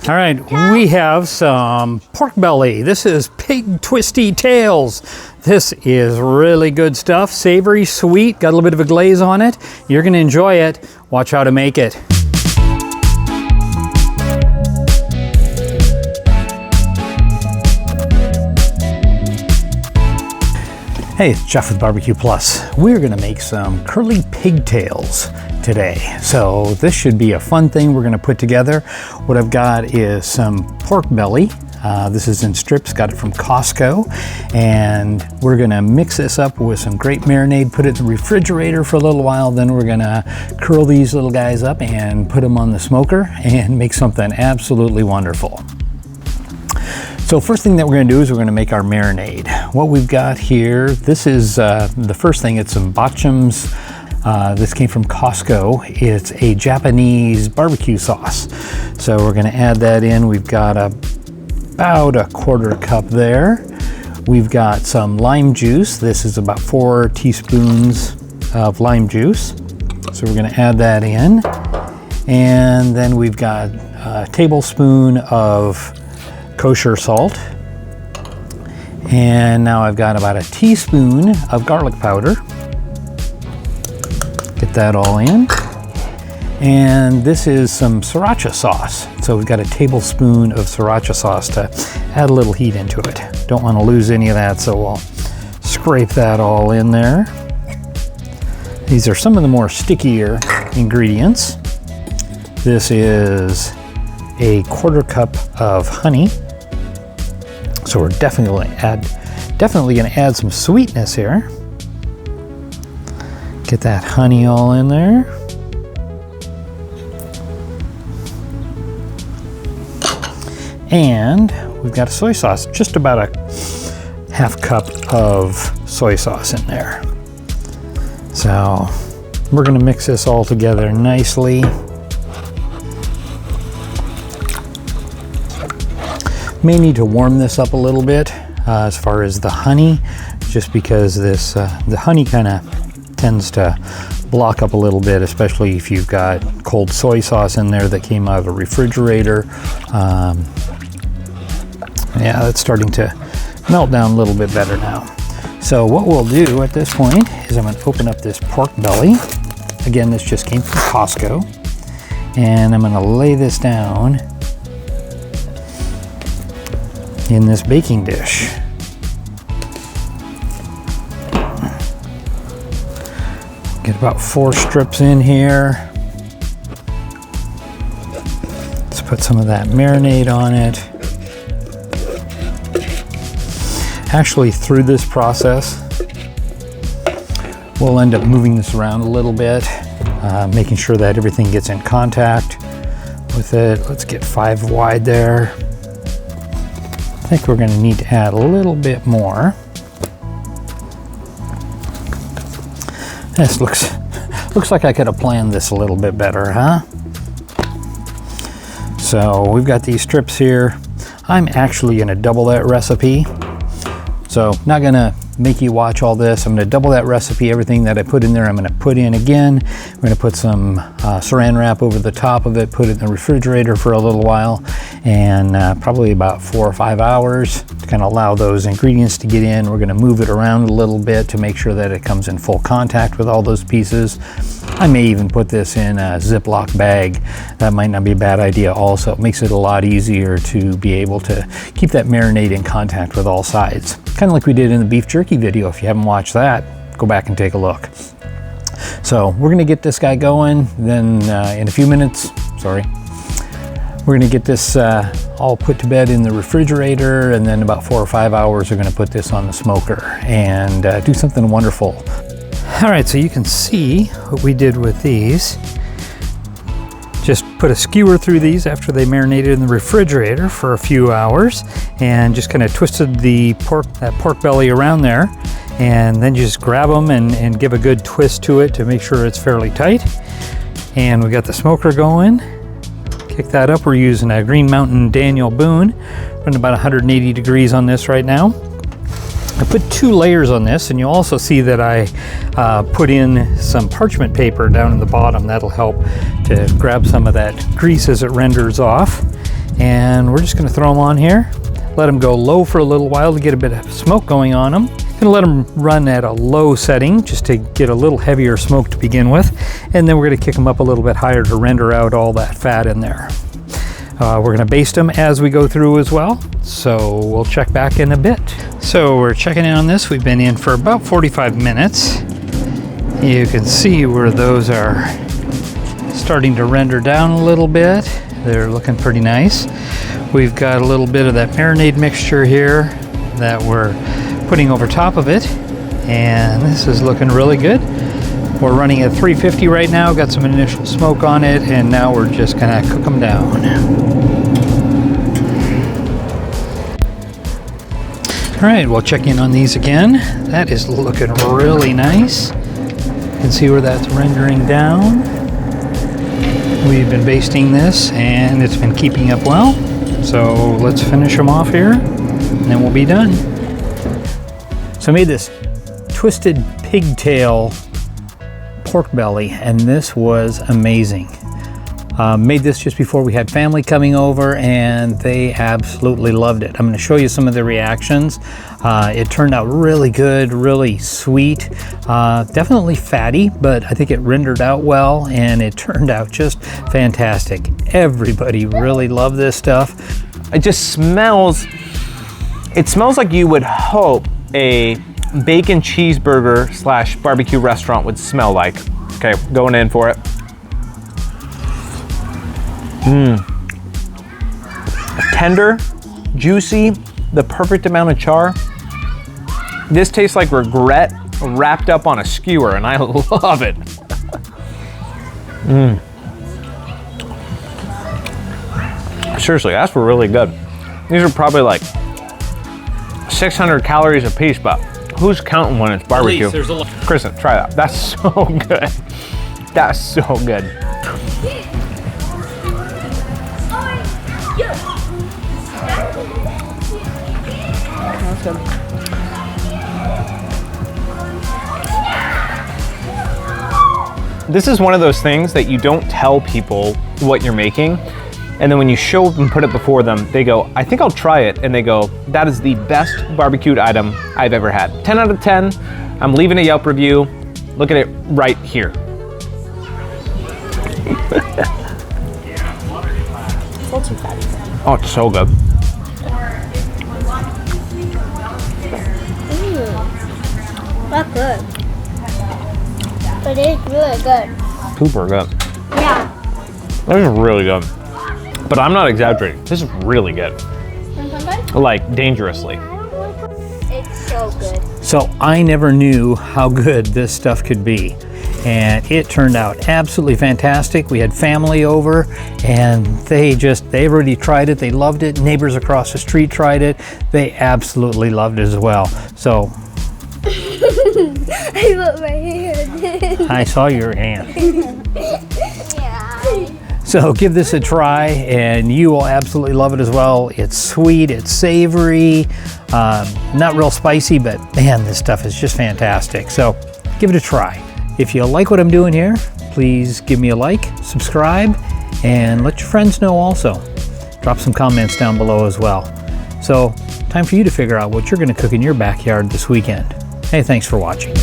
All right, we have some pork belly. This is pig twisty tails. This is really good stuff. Savory, sweet, got a little bit of a glaze on it. You're gonna enjoy it. Watch how to make it. Hey, it's Jeff with BBQPlus. We're gonna make some curly pigtails today. So this should be a fun thing we're gonna put together. What I've got is some pork belly. This is in strips, got it from Costco. And we're gonna mix this up with some great marinade, put it in the refrigerator for a little while, then we're gonna curl these little guys up and put them on the smoker and make something absolutely wonderful. So first thing that we're going to do is we're going to make our marinade. What we've got here, this is the first thing, it's some botchums. This came from Costco. It's a Japanese barbecue sauce. So we're going to add that in. We've got about a quarter cup there. We've got some lime juice. This is about 4 teaspoons of lime juice. So we're going to add that in. And then we've got a tablespoon of kosher salt, and now I've got about a teaspoon of garlic powder. Get that all in. And this is some sriracha sauce. So we've got a tablespoon of sriracha sauce to add a little heat into it. Don't want to lose any of that, so we'll scrape that all in there. These are some of the more stickier ingredients. This is a quarter cup of honey. So we're definitely going to add some sweetness here. Get that honey all in there. And we've got a soy sauce, just about a half cup of soy sauce in there. So we're going to mix this all together nicely. May need to warm this up a little bit as far as the honey, just because this the honey kind of tends to block up a little bit, especially if you've got cold soy sauce in there that came out of the refrigerator. Yeah, it's starting to melt down a little bit better now. So what we'll do at this point is I'm going to open up this pork belly. Again, this just came from Costco, and I'm going to lay this down in this baking dish. Get about 4 strips in here. Let's put some of that marinade on it. Actually, through this process, we'll end up moving this around a little bit, making sure that everything gets in contact with it. Let's get 5 wide there. I think we're going to need to add a little bit more. This looks like I could have planned this a little bit better, huh? So we've got these strips here. I'm actually going to double that recipe. So not going to make you watch all this. I'm going to double that recipe. Everything that I put in there, I'm going to put in again. We're going to put some saran wrap over the top of it, put it in the refrigerator for a little while, and probably about 4 or 5 hours to kind of allow those ingredients to get in. We're going to move it around a little bit to make sure that it comes in full contact with all those pieces. I may even put this in a Ziploc bag. That might not be a bad idea also. It makes it a lot easier to be able to keep that marinade in contact with all sides. Kind of like we did in the beef jerky video. If you haven't watched that, go back and take a look. So we're going to get this guy going. Then in a few minutes, we're going to get this all put to bed in the refrigerator, and then about 4 or 5 hours we're going to put this on the smoker and do something wonderful. All right, so you can see what we did with these. Just put a skewer through these after they marinated in the refrigerator for a few hours, and just kind of twisted that pork belly around there, and then just grab them and give a good twist to it to make sure it's fairly tight. And we got the smoker going. Kick that up. We're using a Green Mountain Daniel Boone. Running about 180 degrees on this right now. I put 2 layers on this, and you'll also see that I put in some parchment paper down in the bottom. That'll help to grab some of that grease as it renders off. And we're just gonna throw them on here. Let them go low for a little while to get a bit of smoke going on them. Gonna let them run at a low setting just to get a little heavier smoke to begin with. And then we're gonna kick them up a little bit higher to render out all that fat in there. We're gonna baste them as we go through as well. So we'll check back in a bit. So we're checking in on this. We've been in for about 45 minutes. You can see where those are starting to render down a little bit. They're looking pretty nice. We've got a little bit of that marinade mixture here that we're putting over top of it. And this is looking really good. We're running at 350 right now, got some initial smoke on it, and now we're just gonna cook them down. All right, we'll check in on these again. That is looking really nice. You can see where that's rendering down. We've been basting this and it's been keeping up well. So let's finish them off here and then we'll be done. So I made this twisted pigtail pork belly and this was amazing. Made this just before we had family coming over and they absolutely loved it. I'm going to show you some of the reactions. It turned out really good, really sweet, definitely fatty, but I think it rendered out well and it turned out just fantastic. Everybody really loved this stuff. It just smells, it smells like you would hope a bacon cheeseburger / barbecue restaurant would smell like. Okay, going in for it. Tender, juicy, the perfect amount of char. This tastes like regret wrapped up on a skewer, and I love it. Seriously, that's really good. These are probably like 600 calories a piece, but who's counting when it's barbecue? Kristen, try that. That's so good. That's so good. This is one of those things that you don't tell people what you're making, and then when you show up and put it before them, they go, I think I'll try it, and they go, that is the best barbecued item I've ever had. 10 out of 10, I'm leaving a Yelp review. Look at it right here. Oh, it's so good. That's good. It is really good. Super good. Yeah. This is really good. But I'm not exaggerating. This is really good. Like, dangerously. It's so good. So I never knew how good this stuff could be. And it turned out absolutely fantastic. We had family over and they already tried it. They loved it. Neighbors across the street tried it. They absolutely loved it as well. So I put my hand. I saw your hand. Yeah. So give this a try and you will absolutely love it as well. It's sweet, it's savory, not real spicy, but man, this stuff is just fantastic. So give it a try. If you like what I'm doing here, please give me a like, subscribe, and let your friends know also. Drop some comments down below as well. So time for you to figure out what you're going to cook in your backyard this weekend. Hey, thanks for watching.